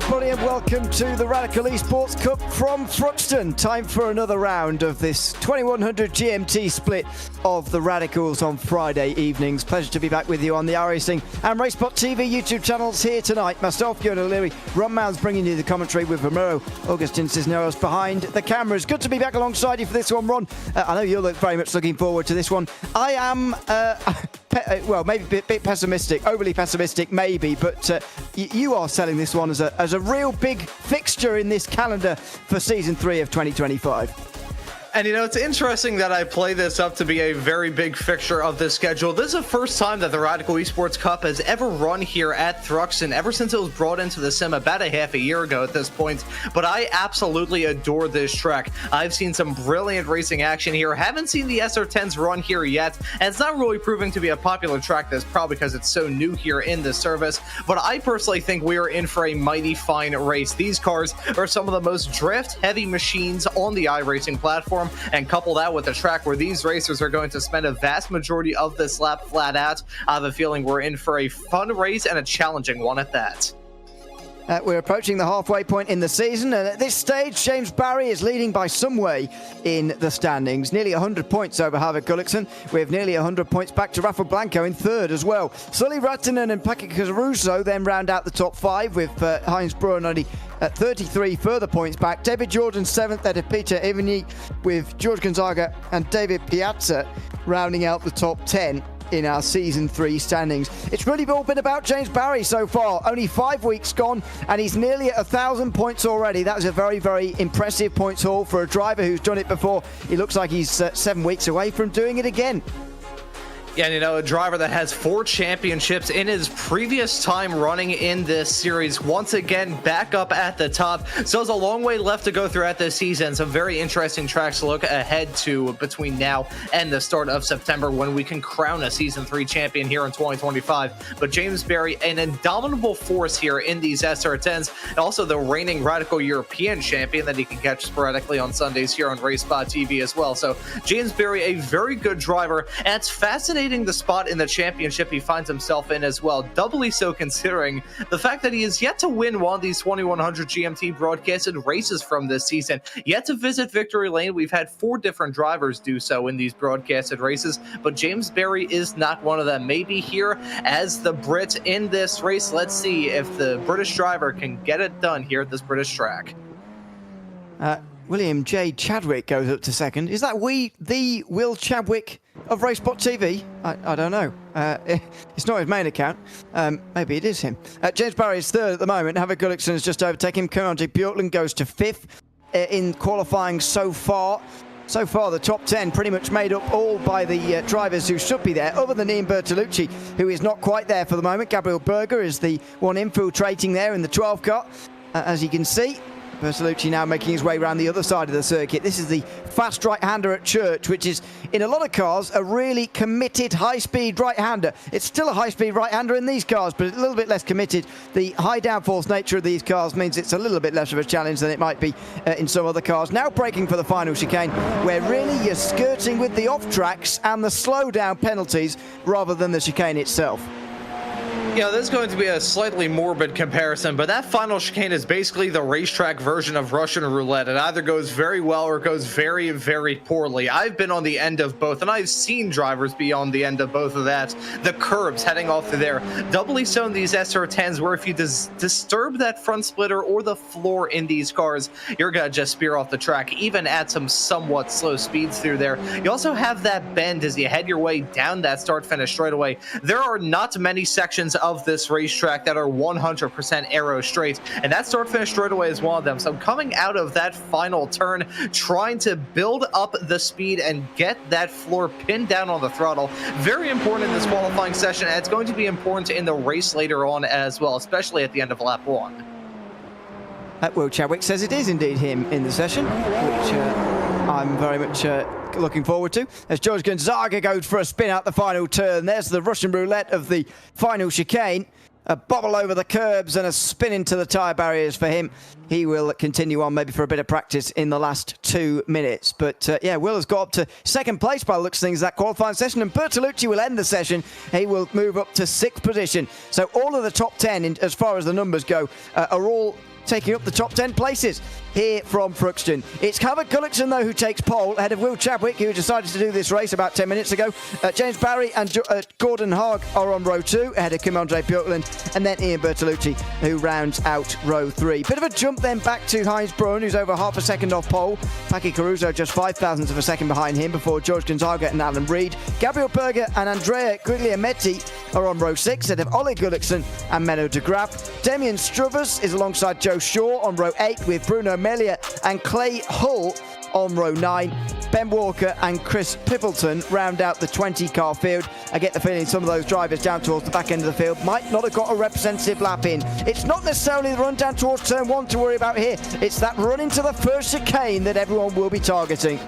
everybody, and welcome to the Radical Esports Cup from Thruxton. Time for another round of this 2100 GMT split of the Radicals on Friday evenings. Pleasure to be back with you on the iRacing and RaceSpotTV YouTube channels here tonight. Myself, Fiona O'Leary, Ron Mounds bringing you the commentary with Romero Augustin Cisneros behind the cameras. Good to be back alongside you for this one, Ron. I know you're very much looking forward to this one. I am, well, maybe a bit pessimistic, overly pessimistic maybe, but you are selling this one as a real big fixture in this calendar for Season 3 of 2025. And you know, it's interesting that I play this up to be a very big fixture of this schedule. This is the first time that the Radical Esports Cup has ever run here at Thruxton, ever since it was brought into the sim about a half a year ago at this point. But I absolutely adore this track. I've seen some brilliant racing action here. Haven't seen the SR10s run here yet, and it's not really proving to be a popular track. That's probably because it's so new here in the service. But I personally think we are in for a mighty fine race. These cars are some of the most drift-heavy machines on the iRacing platform. And couple that with a track where these racers are going to spend a vast majority of this lap flat out, I have a feeling we're in for a fun race and a challenging one at that. We're approaching the halfway point in the season, and at this stage, James Barry is leading by some way in the standings. Nearly 100 points over Harvard Gullickson, with nearly 100 points back to Rafa Blanco in third as well. Sully Rattinen and Pekka Caruso then round out the top five, with Heinz Bruin only at 33 further points back. David Jordan seventh, then Peter Evany, with George Gonzaga and David Piazza rounding out the top 10 in our Season 3 standings. It's really all been about James Barry so far. Only 5 weeks gone, and he's nearly at 1,000 points already. That was a very, very impressive points haul for a driver who's done it before. He looks like he's 7 weeks away from doing it again. Yeah, and you know, a driver that has 4 championships in his previous time running in this series, once again back up at the top. So there's a long way left to go throughout this season. Some very interesting tracks to look ahead to between now and the start of September, when we can crown a Season 3 champion here in 2025. But James Barry, an indomitable force here in these SR10s, and also the reigning Radical European champion that he can catch sporadically on Sundays here on RaceSpotTV as well. So James Barry, a very good driver, and it's fascinating the spot in the championship he finds himself in as well, doubly so considering the fact that he is yet to win one of these 2100 GMT broadcasted races from this season, yet to visit victory lane. We've had 4 different drivers do so in these broadcasted races, but James Barry is not one of them. Maybe here as the Brit in this race. Let's see if the British driver can get it done here at this British track. William J. Chadwick goes up to second. Is that the Will Chadwick of RaceSpotTV? I don't know. It's not his main account. Maybe it is him. James Barry is third at the moment. Harvard Gullickson has just overtaken him. Conrad Bjorklund goes to fifth in qualifying so far. So far, the top 10 pretty much made up all by the drivers who should be there, other than Ian Bertolucci, who is not quite there for the moment. Gabriel Berger is the one infiltrating there in the 12 car, as you can see. Bertolucci now making his way around the other side of the circuit. This is the fast right-hander at Church, which is, in a lot of cars, a really committed high-speed right-hander. It's still a high-speed right-hander in these cars, but a little bit less committed. The high downforce nature of these cars means it's a little bit less of a challenge than it might be in some other cars. Now braking for the final chicane, where really you're skirting with the off-tracks and the slow-down penalties rather than the chicane itself. You know, this is going to be a slightly morbid comparison, but that final chicane is basically the racetrack version of Russian roulette. It either goes very well or it goes very, very poorly. I've been on the end of both, and I've seen drivers be on the end of both of that. The curbs heading off through there, doubly so in these SR10s, where if you disturb that front splitter or the floor in these cars, you're going to just spear off the track, even at some somewhat slow speeds through there. You also have that bend as you head your way down that start-finish straightaway. There are not many sections of this racetrack that are 100% aero straight, and that start-finish straightaway is one of them. So coming out of that final turn, trying to build up the speed and get that floor pinned down on the throttle, very important in this qualifying session, and it's going to be important in the race later on as well, especially at the end of lap 1. Will Chadwick says it is indeed him in the session, which I'm very much looking forward to, as George Gonzaga goes for a spin out the final turn. There's the Russian roulette of the final chicane. A bobble over the curbs and a spin into the tyre barriers for him. He will continue on maybe for a bit of practice in the last 2 minutes. But yeah, Will has got up to second place by the looks of things that qualifying session, and Bertolucci will end the session. He will move up to 6th position. So all of the top 10, as far as the numbers go, are all taking up the top 10 places here from Fruxton. It's Havoc Gullickson, though, who takes pole ahead of Will Chadwick, who decided to do this race about 10 minutes ago. James Barry and Gordon Haag are on row 2, ahead of Kim-Andre Björklund, and then Ian Bertolucci, who rounds out row 3. Bit of a jump then back to Heinz Braun, who's over half a second off pole. Paki Caruso just 5,000ths of a second behind him before George Gonzaga and Alan Reed. Gabriel Berger and Andrea Guglielmetti are on row 6, ahead of Ole Gullickson and Menno de Graaf. Damien Struthers is alongside Joe Shaw on row 8, with Bruno Melia and Clay Hull on row 9. Ben Walker and Chris Pippleton round out the 20-car field. I get the feeling some of those drivers down towards the back end of the field might not have got a representative lap in. It's not necessarily the run down towards turn 1 to worry about here. It's that run into the first chicane that everyone will be targeting.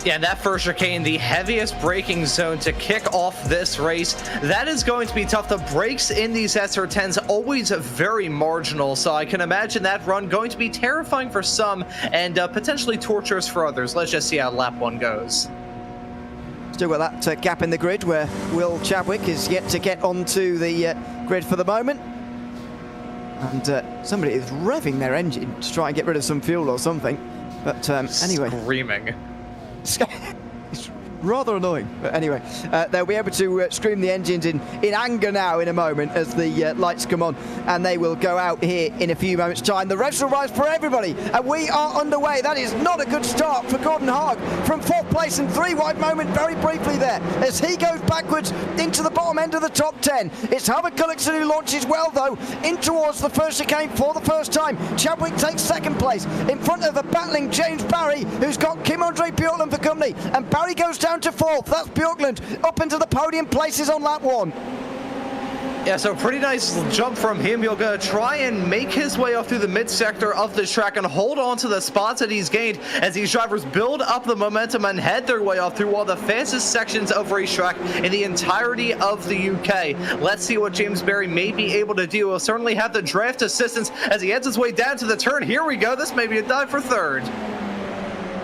Yeah, that first chicane, the heaviest braking zone to kick off this race. That is going to be tough. The brakes in these SR10s always very marginal, so I can imagine that run going to be terrifying for some and potentially torturous for others. Let's just see how lap 1 goes. Still got that gap in the grid where Will Chadwick is yet to get onto the grid for the moment. And somebody is revving their engine to try and get rid of some fuel or something. But anyway. Screaming. It's rather annoying, but anyway, they'll be able to scream the engines in anger now in a moment as the lights come on, and they will go out here in a few moments' time. The revs will rise for everybody, and we are underway. That is not a good start for Gordon Haag from 4th place, and 3 wide moment very briefly there as he goes backwards into the bottom end of the top 10. It's Havoc Gullickson who launches well, though, in towards the first chicane for the first time. Chadwick takes 2nd place in front of the battling James Barry, who's got Kim-Andre Björklund for company, and Barry goes down to 4th. That's Björklund up into the podium places on lap 1. Yeah, so pretty nice jump from him. He'll go try and make his way off through the mid-sector of the track and hold on to the spots that he's gained as these drivers build up the momentum and head their way off through one of the fastest sections of racetrack in the entirety of the UK. Let's see what James Barry may be able to do. He'll certainly have the draft assistance as he heads his way down to the turn. Here we go. This may be a dive for 3rd.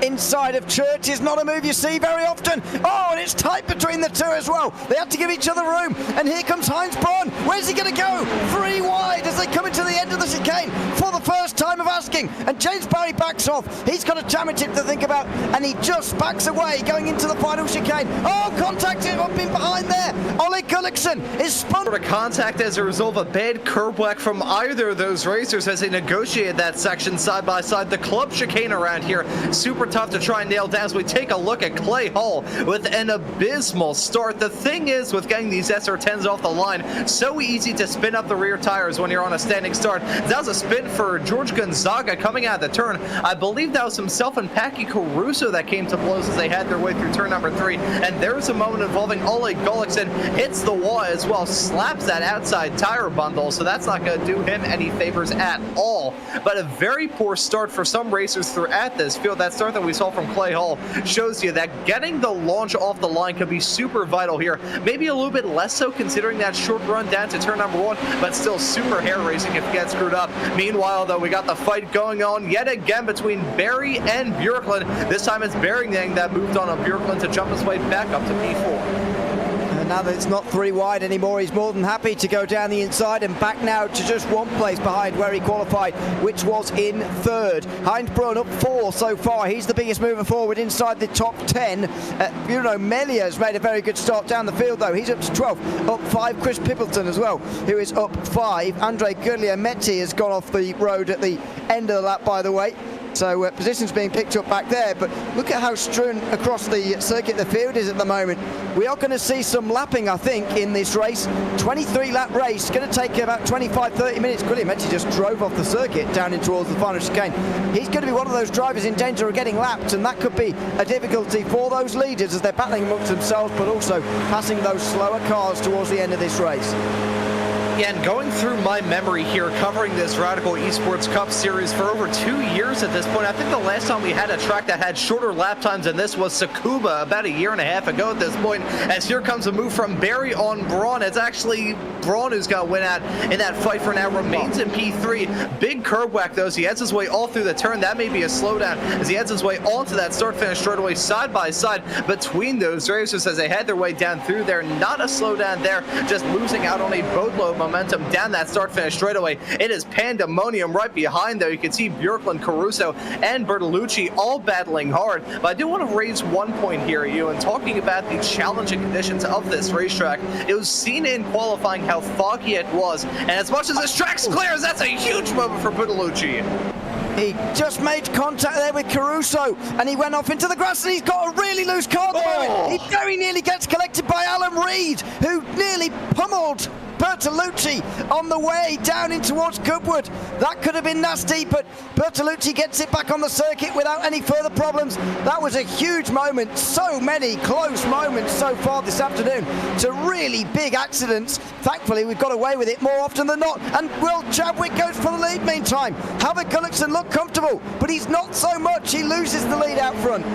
Inside of Church is not a move you see very often. Oh, and it's tight between the two as well. They have to give each other room. And here comes Heinz Braun. Where's he going to go? 3 wide as they come into the end of the chicane for the first time of asking. And James Barry backs off. He's got a championship to think about. And he just backs away going into the final chicane. Oh, contact up in behind there. Ole Gullickson is spun. For contact as a result of a bad curb whack from either of those racers as they negotiated that section side by side. The club chicane around here, super tough to try and nail down as we take a look at Clay Hull with an abysmal start. The thing is with getting these SR10s off the line, so easy to spin up the rear tires when you're on a standing start. That was a spin for George Gonzaga coming out of the turn. I believe that was himself and Paki Caruso that came to blows as they had their way through turn number 3. And there's a moment involving Ole Gullickson, hits the wall as well, slaps that outside tire bundle, so that's not going to do him any favors at all. But a very poor start for some racers throughout this field. That start that we saw from Clay Hull shows you that getting the launch off the line could be super vital here. Maybe a little bit less so considering that short run down to turn number 1, but still super hair racing if you get screwed up. Meanwhile, though, we got the fight going on yet again between Barry and Björklund. This time it's Barry that moved on Björklund to jump his way back up to P4. Now that it's not 3 wide anymore, he's more than happy to go down the inside and back now to just 1 place behind where he qualified, which was in 3rd. Heinz Braun up 4 so far. He's the biggest mover forward inside the top 10. Bruno Melia has made a very good start down the field, though. He's up to 12. Up 5, Chris Pippleton as well, who is up 5. Andre Guglielmetti has gone off the road at the end of the lap, by the way. So positions being picked up back there, but look at how strewn across the circuit the field is at the moment. We are going to see some lapping, I think, in this race. 23-lap race, going to take about 25-30 minutes. Guglielmetti just drove off the circuit down in towards the final chicane. He's going to be one of those drivers in danger of getting lapped, and that could be a difficulty for those leaders as they're battling amongst themselves, but also passing those slower cars towards the end of this race. Yeah, and going through my memory here, covering this Radical Esports Cup series for over 2 years at this point. I think the last time we had a track that had shorter lap times than this was Tsukuba about 1.5 years ago at this point. As here comes a move from Barry on Braun. It's actually Braun who's got to win out in that fight for now. Remains in P3. Big curb whack, though, so he heads his way all through the turn. That may be a slowdown as he heads his way onto that start-finish straightaway side by side between those racers as they head their way down through there. Not a slowdown there, just losing out on a boatload momentum momentum down that start-finish straightaway. It is pandemonium right behind, though. You can see Bjorklund, Caruso, and Bertolucci all battling hard. But I do want to raise one point here, Ewan, talking about the challenging conditions of this racetrack. It was seen in qualifying how foggy it was, and as much as this track's clear, that's a huge moment for Bertolucci. He just made contact there with Caruso, and he went off into the grass, and he's got a really loose car at the moment. He very nearly gets collected by Alan Reed, who nearly pummeled Bertolucci on the way down in towards Goodwood. That could have been nasty, but Bertolucci gets it back on the circuit without any further problems. That was a huge moment. So many close moments so far this afternoon to really big accidents. Thankfully, we've got away with it more often than not, and Will Chadwick goes for the lead meantime. Halvard Gullickson looked comfortable, but he's not so much. He loses the lead out front.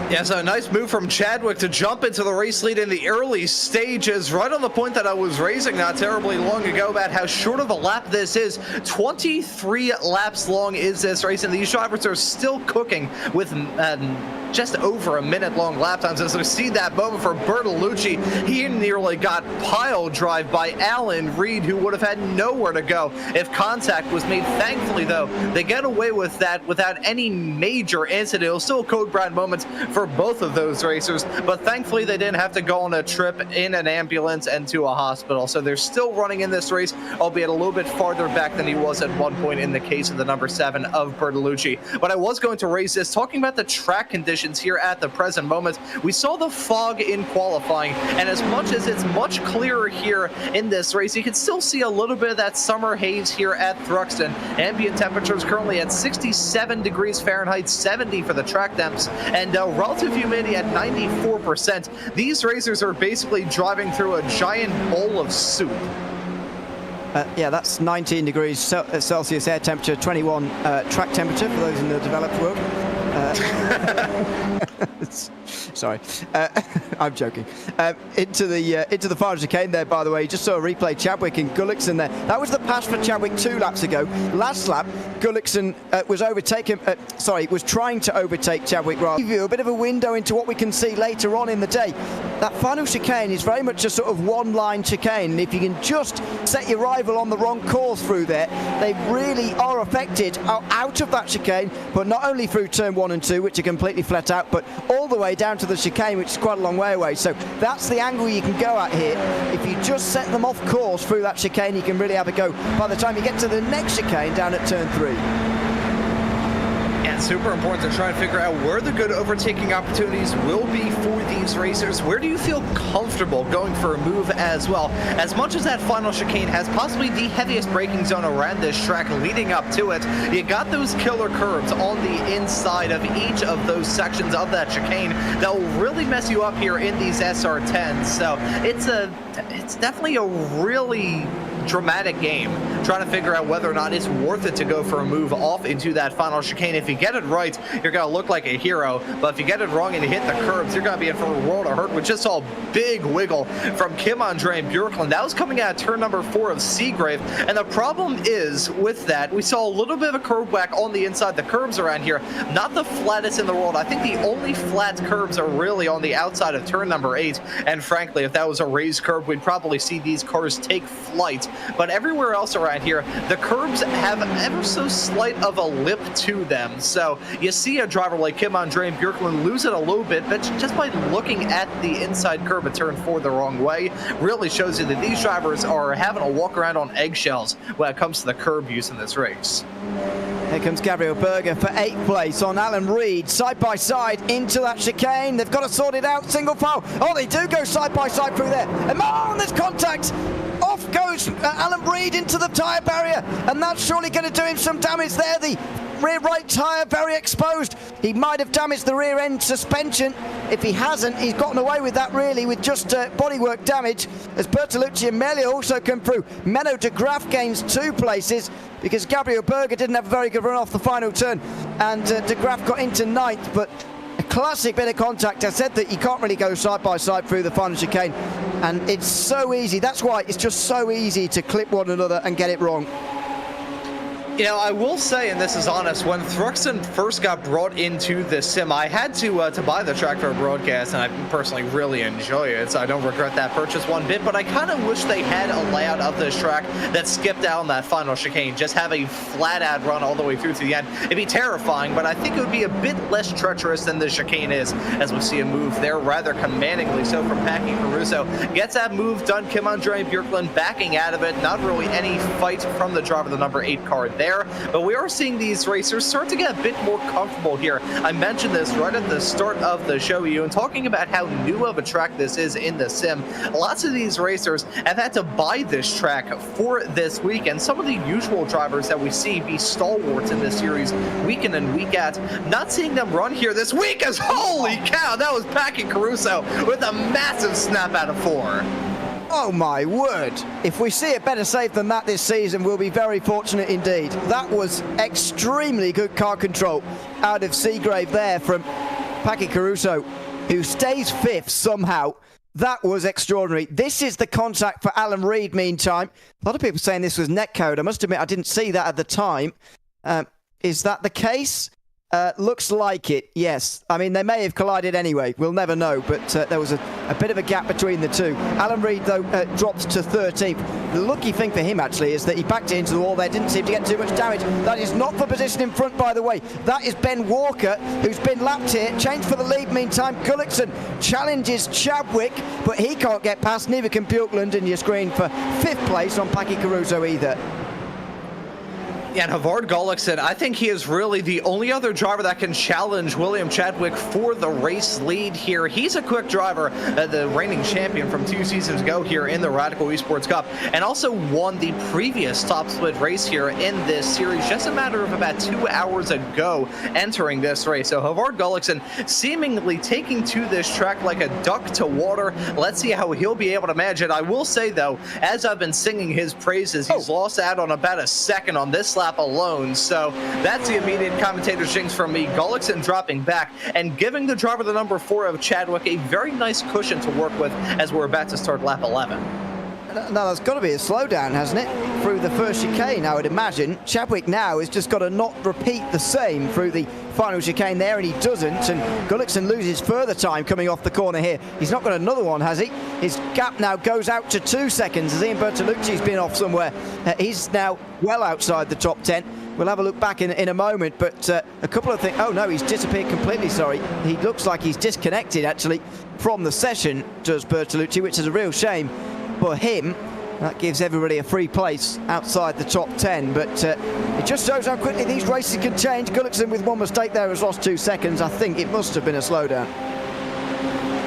Yeah, so a nice move from Chadwick to jump into the race lead in the early stages, right on the point that I was raising not terribly long ago about how short of a lap this is. 23 laps long is this race, and these drivers are still cooking with just over a minute-long lap times. As we see that moment for Bertolucci, he nearly got pile drive by Alan Reed, who would have had nowhere to go if contact was made. Thankfully, though, they get away with that without any major incident. It was still code brown moments for both of those racers, but thankfully they didn't have to go on a trip in an ambulance and to a hospital. So they're still running in this race, albeit a little bit farther back than he was at one point in the case of the number 7 of Bertolucci. But I was going to raise this, talking about the track conditions here at the present moment. We saw the fog in qualifying, and as much as it's much clearer here in this race, you can still see a little bit of that summer haze here at Thruxton. Ambient temperatures currently at 67 degrees Fahrenheit, 70 for the track temps, and relative humidity at 94%. These racers are basically driving through a giant bowl of soup. Yeah, that's 19 degrees Celsius air temperature, 21 track temperature for those in the developed world. Sorry, I'm joking. Into the final chicane there, by the way. You just saw a replay, Chadwick and Gullickson there. That was the pass for Chadwick 2 laps ago. Last lap, Gullickson was trying to overtake Chadwick. Rather, give you a bit of a window into what we can see later on in the day. That final chicane is very much a sort of one-line chicane, and if you can just set your rival on the wrong course through there, they really are affected out of that chicane, but not only through turn 1 and 2, which are completely flat out, but all the way down to the chicane, which is quite a long way away. So that's the angle you can go at here. If you just set them off course through that chicane, you can really have a go by the time you get to the next chicane down at turn 3. And super important to try and figure out where the good overtaking opportunities will be for these racers. Where do you feel comfortable going for a move as well? As much as that final chicane has possibly the heaviest braking zone around this track leading up to it, you got those killer curves on the inside of each of those sections of that chicane that will really mess you up here in these SR10s. So it's definitely a really dramatic game, trying to figure out whether or not it's worth it to go for a move off into that final chicane. If you get it right, you're going to look like a hero, but if you get it wrong and you hit the curbs, you're going to be in for a world of hurt. We just saw a big wiggle from Kim Andre Bjorklund. That was coming out of turn number 4 of Seagrave, and the problem is with that, we saw a little bit of a curb whack on the inside. The curbs around here, not the flattest in the world. I think the only flat curbs are really on the outside of turn number 8, and frankly, if that was a raised curb, we'd probably see these cars take flight. But everywhere else around here, the curbs have ever so slight of a lip to them. So you see a driver like Kim Andre Bjorklund lose it a little bit, but just by looking at the inside curb at turn 4 the wrong way, really shows you that these drivers are having to walk around on eggshells when it comes to the curb use in this race. Here comes Gabriel Berger for 8th place on Alan Reed, side by side into that chicane. They've got to sort it out, single file. Oh, they do go side by side through there. And there's contact. Off goes Alan Reed into the tyre barrier, and that's surely going to do him some damage there. The rear right tyre very exposed. He might have damaged the rear end suspension. If he hasn't, he's gotten away with that really with just bodywork damage, as Bertolucci and Melia also come through. Menno de Graaf gains 2 places because Gabriel Berger didn't have a very good run off the final turn, and de Graaf got into 9th, but a classic bit of contact. I said that you can't really go side by side through the final chicane, and it's so easy. That's why it's just so easy to clip one another and get it wrong. You know, I will say, and this is honest, when Thruxton first got brought into the sim, I had to buy the track for a broadcast, and I personally really enjoy it, so I don't regret that purchase one bit, but I kind of wish they had a layout of this track that skipped down that final chicane, just have a flat-out run all the way through to the end. It'd be terrifying, but I think it would be a bit less treacherous than the chicane is, as we see a move there, rather commandingly so from Packy Caruso. Gets that move done, Kim Andre Björklund backing out of it, not really any fight from the driver, the number 8 car there. But we are seeing these racers start to get a bit more comfortable here. I mentioned this right at the start of the show, and talking about how new of a track this is in the sim. Lots of these racers have had to buy this track for this week, and some of the usual drivers that we see be stalwarts in this series week in and week out, not seeing them run here this week as holy cow, that was Packy Caruso with a massive snap out of 4. Oh my word. If we see a better save than that this season, we'll be very fortunate indeed. That was extremely good car control out of Seagrave there from Packy Caruso, who stays 5th somehow. That was extraordinary. This is the contact for Alan Reid, meantime. A lot of people saying this was netcode. I must admit, I didn't see that at the time. Is that the case? Looks like it, yes. I mean, they may have collided anyway. We'll never know, but there was a bit of a gap between the two. Alan Reid, though, dropped to 13th. The lucky thing for him, actually, is that he backed it into the wall there, didn't seem to get too much damage. That is not the position in front, by the way. That is Ben Walker, who's been lapped here. Changed for the lead, meantime. Gullickson challenges Chadwick, but he can't get past. Neither can Björklund, and your screen for 5th place on Packy Caruso either. And Havard Gullickson, I think he is really the only other driver that can challenge William Chadwick for the race lead here. He's a quick driver, the reigning champion from 2 seasons ago here in the Radical Esports Cup, and also won the previous top split race here in this series just a matter of about 2 hours ago entering this race. So Havard Gullickson seemingly taking to this track like a duck to water. Let's see how he'll be able to manage it. I will say, though, as I've been singing his praises, he's lost out on about a second on this lap alone, so that's the immediate commentator's jinx from me. Gullickson dropping back and giving the driver the number 4 of Chadwick a very nice cushion to work with as we're about to start lap 11. Now, there's got to be a slowdown, hasn't it, through the first chicane, I would imagine. Chadwick now has just got to not repeat the same through the final chicane there, and he doesn't, and Gullickson loses further time coming off the corner here. He's not got another one, has he? His gap now goes out to 2 seconds as Ian Bertolucci's been off somewhere. He's now well outside the top 10. We'll have a look back in a moment, but a couple of things. Oh no, he's disappeared completely, sorry. He looks like he's disconnected, actually, from the session, does Bertolucci, which is a real shame for him. That gives everybody a free place outside the top 10, but it just shows how quickly these races can change. Gullickson with one mistake there has lost 2 seconds. I think it must have been a slowdown.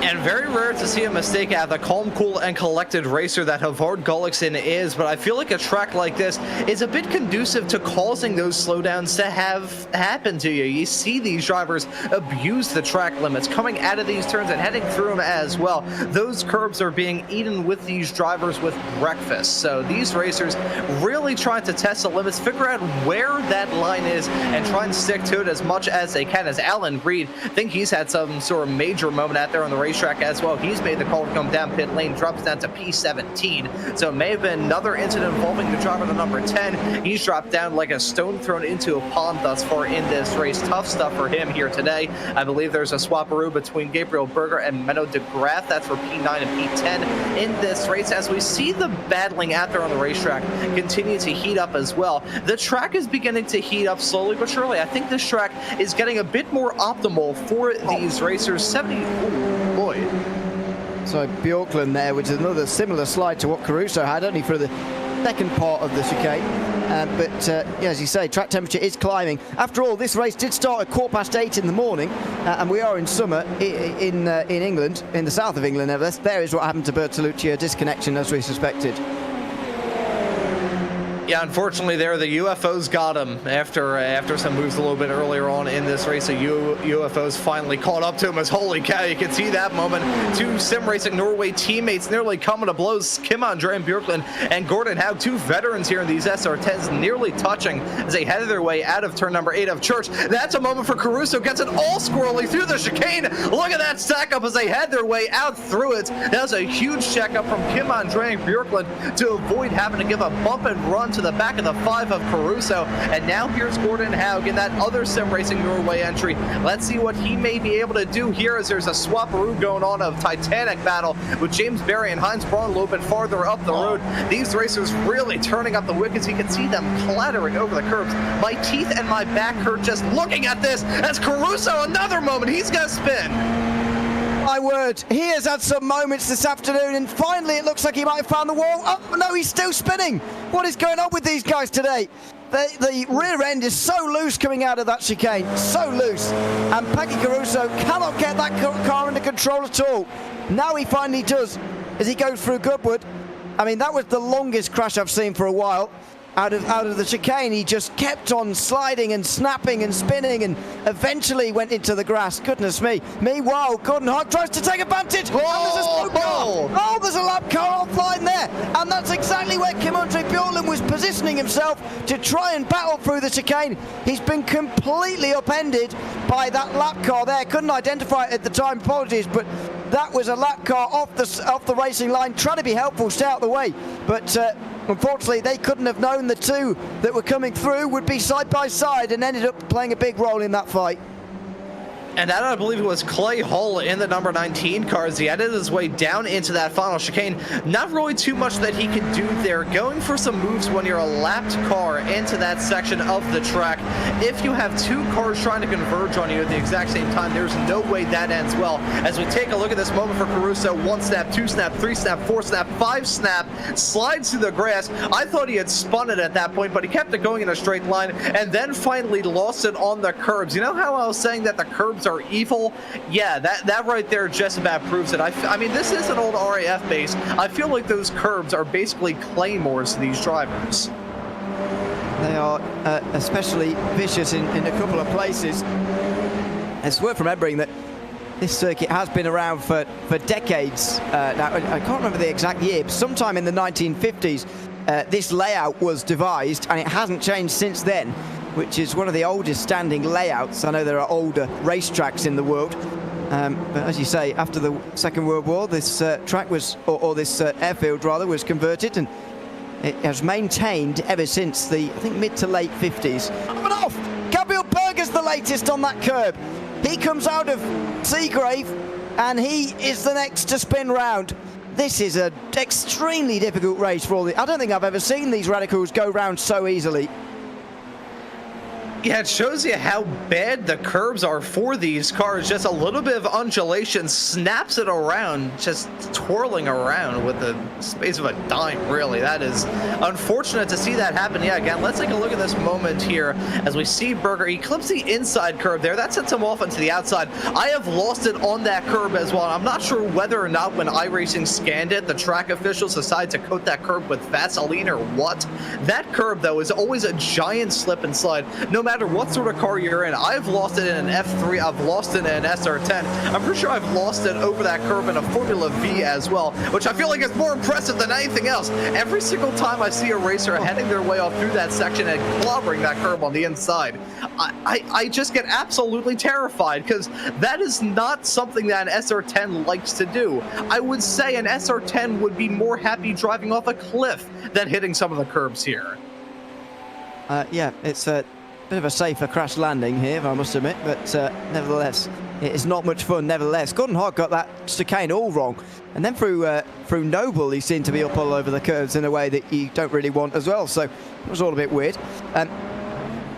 And very rare to see a mistake out of the calm, cool, and collected racer that Havard Gullickson is, but I feel like a track like this is a bit conducive to causing those slowdowns to have happen to you. You see these drivers abuse the track limits, coming out of these turns and heading through them as well. Those curbs are being eaten with these drivers with breakfast. So these racers really trying to test the limits, figure out where that line is, and try and stick to it as much as they can. As Alan Reid, I think he's had some sort of major moment out there on the racetrack as well. He's made the call to come down pit lane, drops down to P17. So it may have been another incident involving the driver, the number 10. He's dropped down like a stone thrown into a pond thus far in this race. Tough stuff for him here today. I believe there's a swapperoo between Gabriel Berger and Menno de Graaf. That's for P9 and P10 in this race. As we see the battling out there on the racetrack continue to heat up as well. The track is beginning to heat up slowly but surely. I think this track is getting a bit more optimal for these racers. 70. Ooh, boy. So Björklund there, which is another similar slide to what Caruso had, only for the second part of the chicane. But yeah, as you say, track temperature is climbing. After all, this race did start at 8:15 in the morning, and we are in summer in England, in the south of England. Nevertheless, there is what happened to Bertolucci, a disconnection as we suspected. Yeah, unfortunately there, the UFOs got him after some moves a little bit earlier on in this race. The UFOs finally caught up to him as, holy cow, you can see that moment. 2 Sim Racing Norway teammates nearly coming to blows. Kim Andre Björklund and Gordon Haug, 2 veterans here in these SR10s, nearly touching as they headed their way out of turn number 8 of Church. That's a moment for Caruso, gets it all squirrely through the chicane. Look at that stack up as they head their way out through it. That was a huge check up from Kim Andre Björklund to avoid having to give a bump and run to to the back of the 5 of Caruso. And now here's Gordon Haug in that other Sim Racing Norway entry. Let's see what he may be able to do here, as there's a swap-a-roo going on of Titanic battle with James Barry and Heinz Braun a little bit farther up the road. These racers really turning up the wickets. You can see them clattering over the curbs. My teeth and my back hurt just looking at this, as Caruso, another moment, he's gonna spin. My word, he has had some moments this afternoon, and finally it looks like he might have found the wall. Oh, no, he's still spinning. What is going on with these guys today? The rear end is so loose coming out of that chicane, so loose. And Peggy Caruso cannot get that car under control at all. Now he finally does, as he goes through Goodwood. I mean, that was the longest crash I've seen for a while. Out of the chicane, he just kept on sliding and snapping and spinning, and eventually went into the grass. Goodness me. Meanwhile, Gordon Haug tries to take advantage. And there's a smoke car. Oh, there's a lap car offline there. And that's exactly where Kim-Andre Bjorklund was positioning himself to try and battle through the chicane. He's been completely upended by that lap car there. Couldn't identify it at the time, apologies, but that was a lap car off the racing line, trying to be helpful, stay out the way. But unfortunately, they couldn't have known the two that were coming through would be side by side, and ended up playing a big role in that fight. And that, I believe it was Clay Hull in the number 19 car as he edited his way down into that final chicane. Not really too much that he can do there. Going for some moves when you're a lapped car into that section of the track. If you have two cars trying to converge on you at the exact same time, there's no way that ends well. As we take a look at this moment for Caruso, 1 snap, 2 snap, 3 snap, 4 snap, 5 snap, slides through the grass. I thought he had spun it at that point, but he kept it going in a straight line, and then finally lost it on the curbs. You know how I was saying that the curbs are evil? Yeah, that right there just about proves it. I mean, this is an old RAF base. I feel like those curbs are basically claymores to these drivers. They are especially vicious in a couple of places. It's worth remembering that this circuit has been around for decades. Now, I can't remember the exact year, but sometime in the 1950s, this layout was devised, and it hasn't changed since then, which is one of the oldest standing layouts. I know there are older racetracks in the world, but as you say, after the Second World War, this track was, or this airfield rather, was converted, and it has maintained ever since the, I think, mid to late 50s. But off! Gabriel Berger's the latest on that curb. He comes out of Seagrave, and he is the next to spin round. This is an extremely difficult race for all the... I don't think I've ever seen these radicals go round so easily. Yeah, it shows you how bad the curbs are for these cars. Just a little bit of undulation snaps it around, just twirling around with the space of a dime, really. That is unfortunate to see that happen. Yeah, again, let's take a look at this moment here as we see Berger. He clips the inside curb there. That sets him off into the outside. I have lost it on that curb as well. I'm not sure whether or not when iRacing scanned it, the track officials decided to coat that curb with Vaseline or what. That curb, though, is always a giant slip and slide. No matter what sort of car you're in. I've lost it in an F3, I've lost it in an SR10. I'm pretty sure I've lost it over that curb in a Formula V as well, which I feel like is more impressive than anything else. Every single time I see a racer heading their way off through that section and clobbering that curb on the inside, I just get absolutely terrified, because that is not something that an SR10 likes to do. I would say an SR10 would be more happy driving off a cliff than hitting some of the curbs here. Yeah, it's a bit of a safer crash landing here, I must admit, but nevertheless, it is not much fun. Nevertheless, Gordon Haug got that chicane all wrong, and then through Noble, he seemed to be up all over the curves in a way that you don't really want as well. So it was all a bit weird.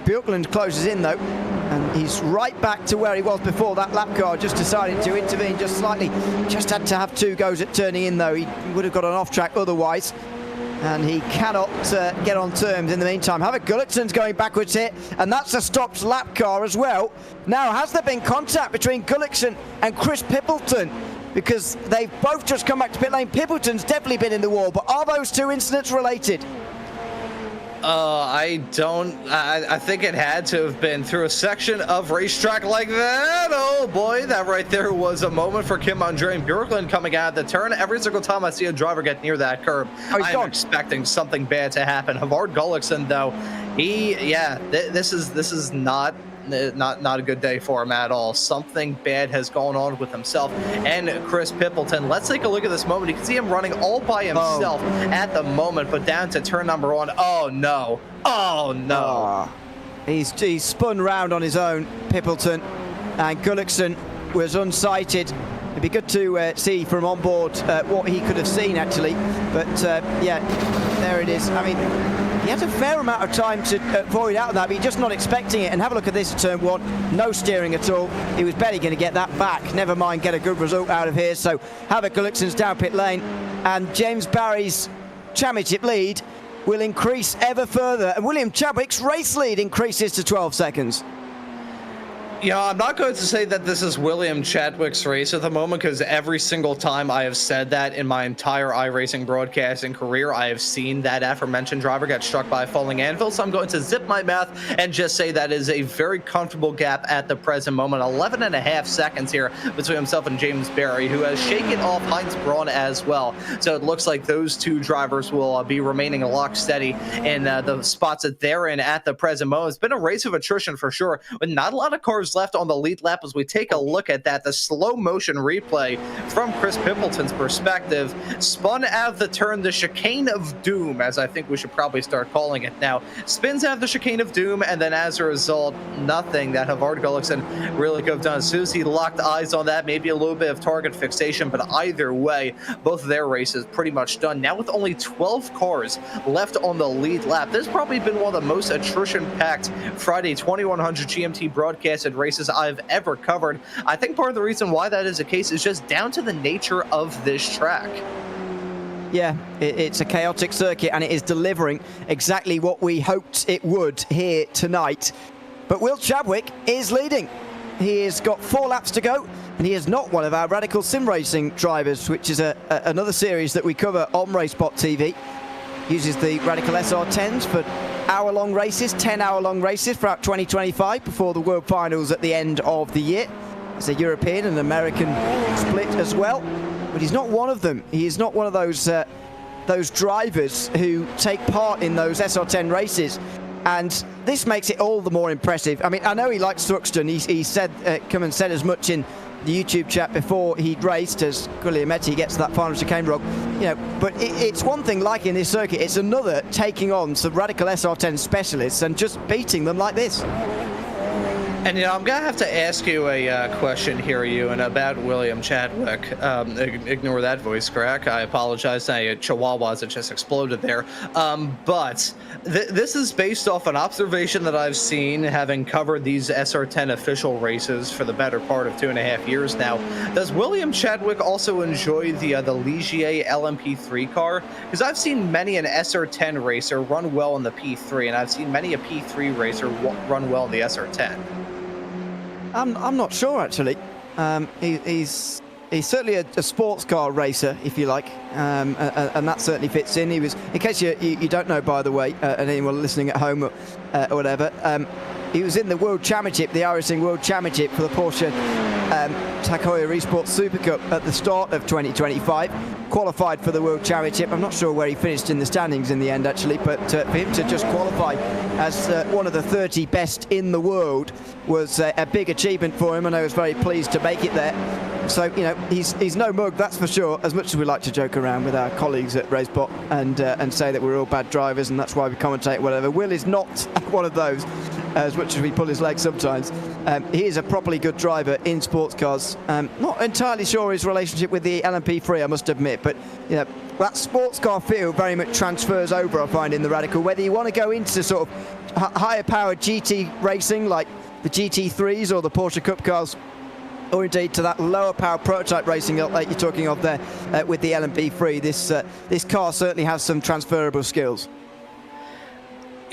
Bjorklund closes in though, and he's right back to where he was before. That lap car just decided to intervene just slightly. Just had to have 2 goes at turning in though. He would have got an off track otherwise. And he cannot get on terms in the meantime. Havik Gullikson's going backwards here, and that's a stopped lap car as well. Now, has there been contact between Gullikson and Chris Pippleton? Because they've both just come back to pit lane. Pippleton's definitely been in the wall, but are those 2 incidents related? I think it had to have been through a section of racetrack like that. Oh boy, that right there was a moment for Kim-Andre Bjorklund coming out of the turn. Every single time I see a driver get near that curb, I'm expecting something bad to happen. Havard Gullikson, though, this is not not a good day for him at all. Something bad has gone on with himself and Chris Pippleton. Let's take a look at this moment. You can see him running all by himself at the moment, but down to turn number 1. Oh no! Oh no! He's spun round on his own, Pippleton, and Gullickson was unsighted. It'd be good to see from on board what he could have seen, actually. But yeah, there it is. I mean, he had a fair amount of time to avoid out of that, but he's just not expecting it. And have a look at this at turn 1. No steering at all. He was barely going to get that back. Never mind, get a good result out of here. So Havoc Gullickson's down pit lane, and James Barry's championship lead will increase ever further. And William Chadwick's race lead increases to 12 seconds. Yeah, I'm not going to say that this is William Chadwick's race at the moment, because every single time I have said that in my entire iRacing broadcasting career, I have seen that aforementioned driver get struck by a falling anvil. So I'm going to zip my mouth and just say that is a very comfortable gap at the present moment. 11.5 seconds here between himself and James Barry, who has shaken off Heinz Braun as well. So it looks like those two drivers will be remaining locked steady in the spots that they're in at the present moment. It's been a race of attrition for sure, but not a lot of cars left on the lead lap. As we take a look at that, the slow motion replay from Chris Pippleton's perspective, spun out of the turn, the chicane of doom, as I think we should probably start calling it now, spins out of the chicane of doom, and then as a result, nothing that Havard Gullickson really could have done. As soon as he locked eyes on that, maybe a little bit of target fixation, but either way, both of their races pretty much done. Now with only 12 cars left on the lead lap, this has probably been one of the most attrition-packed Friday 2100 GMT broadcasted races I've ever covered. I think part of the reason why that is the case is just down to the nature of this track. Yeah, it's a chaotic circuit, and it is delivering exactly what we hoped it would here tonight. But Will Chadwick is leading. He has got 4 laps to go, and he is not one of our Radical Sim Racing drivers, which is another series that we cover on RaceSpotTV. Uses the Radical SR10s for hour-long races, 10-hour-long races throughout 2025 before the World Finals at the end of the year. It's a European and American split as well, but he's not one of them. He is not one of those drivers who take part in those SR10 races, and this makes it all the more impressive. I mean, I know he likes Thruxton. He said, come and said as much in the YouTube chat before he'd raced, as Guglielmetti gets that final chicane wrong, but it's one thing like in this circuit, it's another taking on some Radical SR10 specialists and just beating them like this. And I'm gonna have to ask you a question here, Ewan, about William Chadwick. Ignore that voice crack. I apologize. Chihuahuas that just exploded there. But this is based off an observation that I've seen, having covered these SR10 official races for the better part of 2.5 years now. Does William Chadwick also enjoy the Ligier LMP3 car? Because I've seen many an SR10 racer run well in the P3, and I've seen many a P3 racer run well in the SR10. I'm not sure, actually. He's certainly a sports car racer, if you like, and that certainly fits in. He was, in case you don't know, by the way, and anyone listening at home or whatever, he was in the World Championship, the iRacing World Championship for the Porsche Tag Heuer Esports Super Cup at the start of 2025. Qualified for the World Championship. I'm not sure where he finished in the standings in the end, actually, but for him to just qualify as one of the 30 best in the world was a big achievement for him, and I was very pleased to make it there. So, he's no mug, that's for sure, as much as we like to joke around with our colleagues at RaceSpot and say that we're all bad drivers and that's why we commentate whatever. Will is not one of those, as much as we pull his leg sometimes. He is a properly good driver in sports cars. Not entirely sure his relationship with the LMP3, I must admit, but that sports car feel very much transfers over, I find, in the Radical. Whether you want to go into sort of higher powered GT racing like the GT3s or the Porsche Cup cars, or indeed to that lower power prototype racing like you're talking of there with the LMP3, this car certainly has some transferable skills.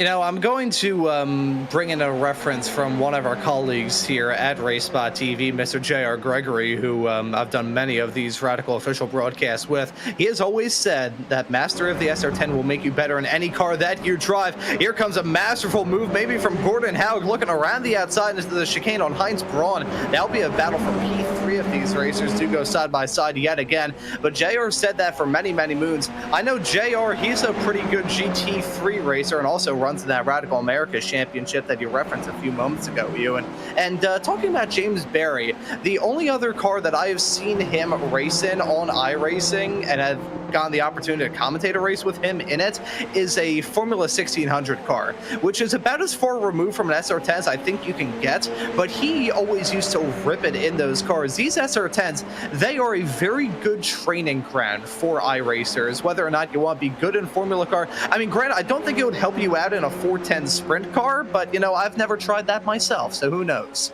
I'm going to bring in a reference from one of our colleagues here at RaceSpotTV, Mr. J.R. Gregory, who I've done many of these Radical official broadcasts with. He has always said that Master of the SR10 will make you better in any car that you drive. Here comes a masterful move, maybe from Gordon Haug, looking around the outside into the chicane on Heinz Braun. That'll be a battle for P3 if these racers do go side by side yet again. But JR said that for many, many moons. I know JR, he's a pretty good GT3 racer and also runs in that Radical Americas Championship that you referenced a few moments ago, Ewan. And talking about James Barry, the only other car that I have seen him race in on iRacing and have gotten the opportunity to commentate a race with him in it is a Formula 1600 car, which is about as far removed from an SR10 as I think you can get, but he always used to rip it in those cars. These SR10s, they are a very good training ground for iRacers, whether or not you want to be good in Formula car. I mean, granted, I don't think it would help you out in a 410 sprint car, but, you know, I've never tried that myself, so who knows?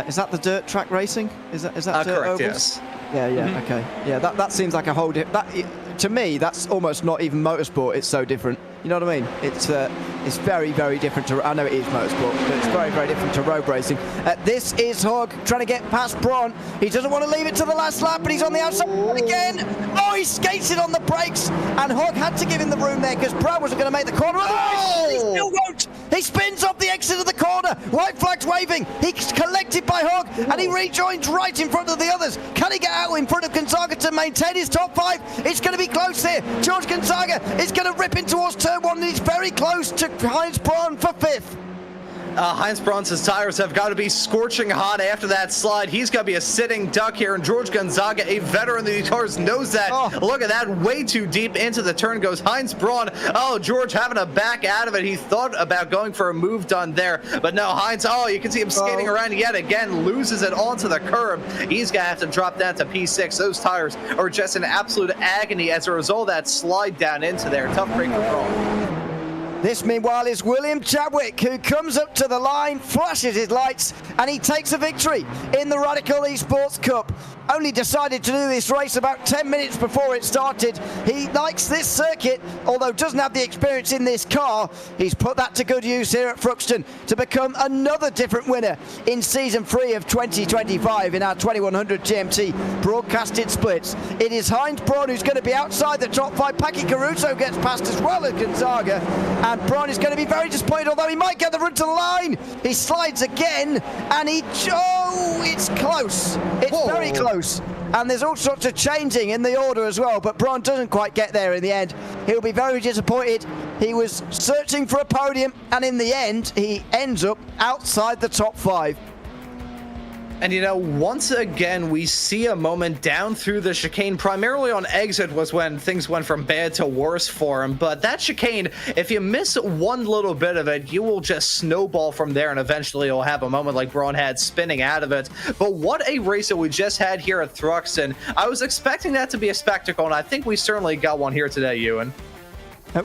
Is that the dirt track racing? Is that dirt correct, ovals? yes. Yeah, okay. Yeah, that seems like a whole to me, that's almost not even motorsport. It's so different. You know what I mean? It's very, very different to... I know it is motorsport, but it's very, very different to road racing. This is Hug trying to get past Braun. He doesn't want to leave it to the last lap, but he's on the outside again. Oh, he skates it on the brakes, and Hug had to give him the room there because Braun wasn't going to make the corner. Oh! He still won't. He spins off the exit of the corner. White flag's waving. He's collected by Hug, and he rejoins right in front of the others. Can he get out in front of Gonzaga to maintain his top 5? It's going to be close here. George Gonzaga is going to rip in towards turn 1, and he's very close to Heinz Braun for 5th. Heinz Braun's tires have got to be scorching hot after that slide. He's going to be a sitting duck here, and George Gonzaga, a veteran of these cars, knows that. Oh. Look at that, way too deep into the turn goes Heinz Braun. Oh, George having to back out of it. He thought about going for a move done there, but no, Heinz, oh, you can see him skating around yet again, loses it onto the curb. He's going to have to drop down to P6. Those tires are just in absolute agony as a result of that slide down into there. Tough break for Braun. This, meanwhile, is William Chadwick, who comes up to the line, flashes his lights, and he takes a victory in the Radical Esports Cup. Only decided to do this race about 10 minutes before it started. He likes this circuit, although doesn't have the experience in this car. He's put that to good use here at Thruxton to become another different winner in Season 3 of 2025 in our 2100 GMT broadcasted splits. It is Heinz Braun who's going to be outside the top 5. Paki Caruso gets past as well as Gonzaga, and Braun is going to be very disappointed, although he might get the run to the line. He slides again, and it's close. It's very close. And there's all sorts of changing in the order as well, but Braun doesn't quite get there in the end. He'll be very disappointed. He was searching for a podium, and in the end, he ends up outside the top 5. And, you know, once again, we see a moment down through the chicane. Primarily on exit was when things went from bad to worse for him. But that chicane, if you miss one little bit of it, you will just snowball from there, and eventually you'll have a moment like Braun had spinning out of it. But what a race that we just had here at Thruxton. I was expecting that to be a spectacle, and I think we certainly got one here today, Ewan.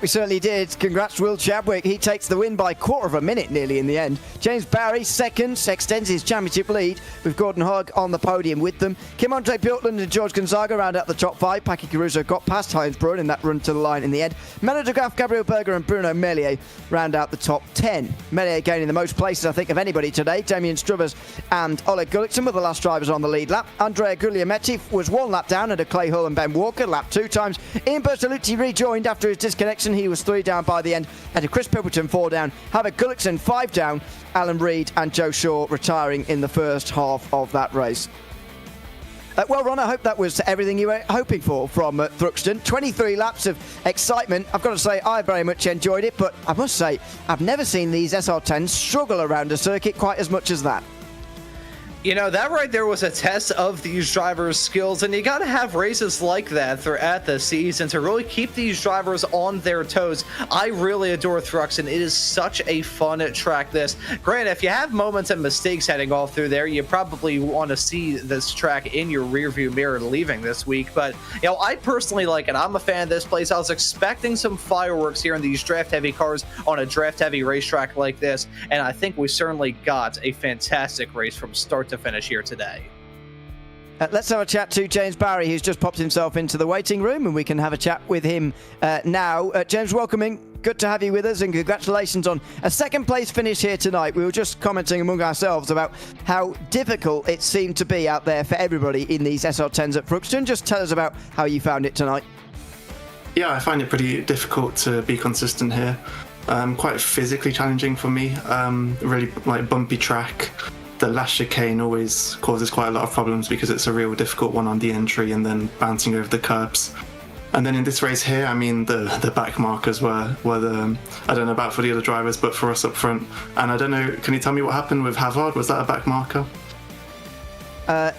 We certainly did. Congrats to Will Chadwick. He takes the win by a quarter of a minute nearly in the end. James Barry, second, extends his championship lead with Gordon Hogg on the podium with them. Kim-Andre Piltland and George Gonzaga round out the top 5. Paki Caruso got past Heinz Braun in that run to the line in the end. Manu de Graaf, Gabriel Berger and Bruno Melier round out the top 10. Melier gaining the most places, I think, of anybody today. Damien Struthers and Oleg Gullikson were the last drivers on the lead lap. Andrea Guglielmetti was one lap down under Clay Hull and Ben Walker, lap 2 times. Ian Bertolucci rejoined after his disconnection. He was 3 down by the end, and Chris Pilberton 4 down, Howard Gullikson 5 down, Alan Reed and Joe Shaw retiring in the first half of that race. Well, Ron, I hope that was everything you were hoping for from Thruxton. 23 laps of excitement. I've got to say, I very much enjoyed it, but I must say, I've never seen these SR10s struggle around a circuit quite as much as that. You know, that right there was a test of these drivers' skills, and you got to have races like that throughout the season to really keep these drivers on their toes. I really adore Thruxton. It is such a fun track, this. Granted, if you have moments and mistakes heading off through there, you probably want to see this track in your rearview mirror leaving this week, but, you know, I personally like it. I'm a fan of this place. I was expecting some fireworks here in these draft-heavy cars on a draft-heavy racetrack like this, and I think we certainly got a fantastic race from start to finish here today. Let's have a chat to James Barry, who's just popped himself into the waiting room, and we can have a chat with him now. James, welcoming. Good to have you with us, and congratulations on a second place finish here tonight. We were just commenting among ourselves about how difficult it seemed to be out there for everybody in these SR10s at Thruxton. Just tell us about how you found it tonight. Yeah, I find it pretty difficult to be consistent here. Quite physically challenging for me. Really like bumpy track. The last chicane always causes quite a lot of problems because it's a real difficult one on the entry and then bouncing over the curbs. And then in this race here, I mean, the back markers were the, I don't know about for the other drivers, but for us up front. And I don't know, can you tell me what happened with Havard? Was that a back marker?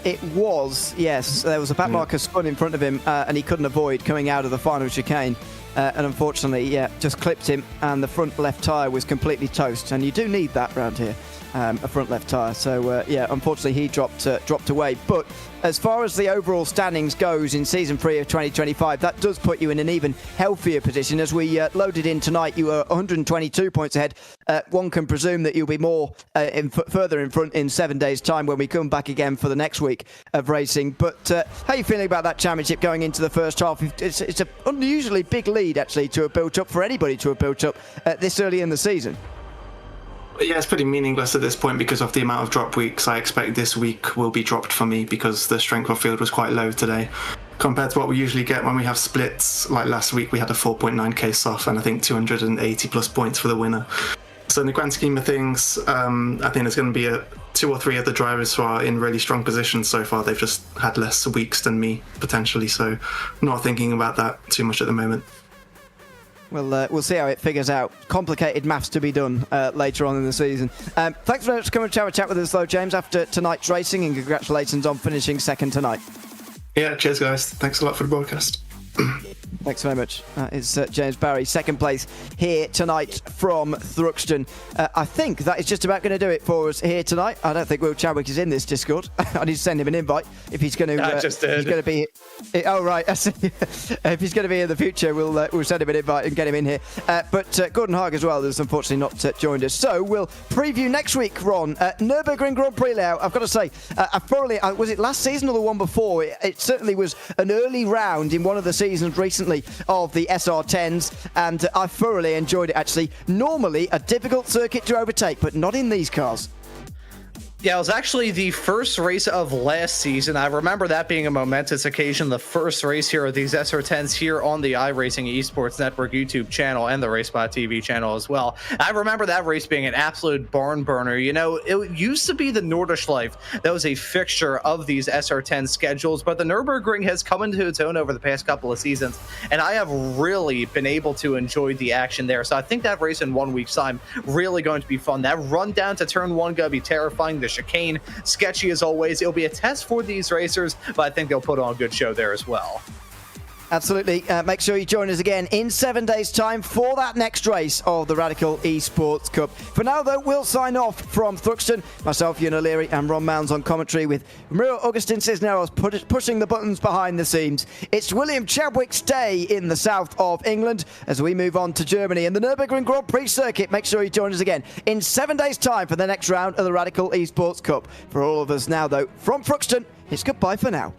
It was, yes. There was a back marker spun in front of him, and he couldn't avoid coming out of the final chicane. And unfortunately, just clipped him, and the front left tyre was completely toast. And you do need that around here, a front left tyre. So, unfortunately, he dropped away. But as far as the overall standings goes in Season 3 of 2025, that does put you in an even healthier position. As we loaded in tonight, you were 122 points ahead. One can presume that you'll be more further in front in 7 days' time when we come back again for the next week of racing. But how are you feeling about that championship going into the first half? It's an unusually big lead, actually, to have built up for anybody to have built up this early in the season. Yeah, it's pretty meaningless at this point because of the amount of drop weeks. I expect this week will be dropped for me because the strength of field was quite low today compared to what we usually get when we have splits. Like last week, we had a 4.9k soft and I think 280 plus points for the winner. So in the grand scheme of things, I think there's going to be two or three other drivers who are in really strong positions so far. They've just had less weeks than me, potentially. So not thinking about that too much at the moment. Well, we'll see how it figures out. Complicated maths to be done later on in the season. Thanks very much for coming to have a chat with us, though, James, after tonight's racing, and congratulations on finishing second tonight. Yeah, cheers, guys. Thanks a lot for the broadcast. Thanks very much. That is James Barry, second place here tonight from Thruxton. I think that is just about going to do it for us here tonight. I don't think Will Chadwick is in this Discord. I need to send him an invite if he's going to. He's going to be. Oh right, I see. If he's going to be in the future, we'll send him an invite and get him in here. But Gordon Haag as well has unfortunately not joined us. So we'll preview next week, Ron. Nürburgring Grand Prix layout. I've got to say, I thoroughly. Was it last season or the one before? It certainly was an early round in one of the seasons recently of the SR10s, and I thoroughly enjoyed it, actually. Normally a difficult circuit to overtake, but not in these cars. Yeah, it was actually the first race of last season. I remember that being a momentous occasion, the first race here of these SR10s here on the iRacing Esports Network YouTube channel and the RaceSpotTV channel as well. I remember that race being an absolute barn burner. You know, it used to be the Nordschleife that was a fixture of these SR10 schedules, but the Nürburgring has come into its own over the past couple of seasons, and I have really been able to enjoy the action there. So I think that race in 1 week's time really going to be fun. That run down to turn one going to be terrifying. The chicane, sketchy as always. It'll be a test for these racers, but I think they'll put on a good show there as well. Absolutely. Make sure you join us again in 7 days' time for that next race of the Radical Esports Cup. For now, though, we'll sign off from Thruxton. Myself, Ewan O'Leary, and Ron Mounds on commentary, with Miro Augustin Cisneros pushing the buttons behind the scenes. It's William Chadwick's day in the south of England as we move on to Germany and the Nürburgring Grand Prix circuit. Make sure you join us again in 7 days' time for the next round of the Radical Esports Cup. For all of us now, though, from Thruxton, it's goodbye for now.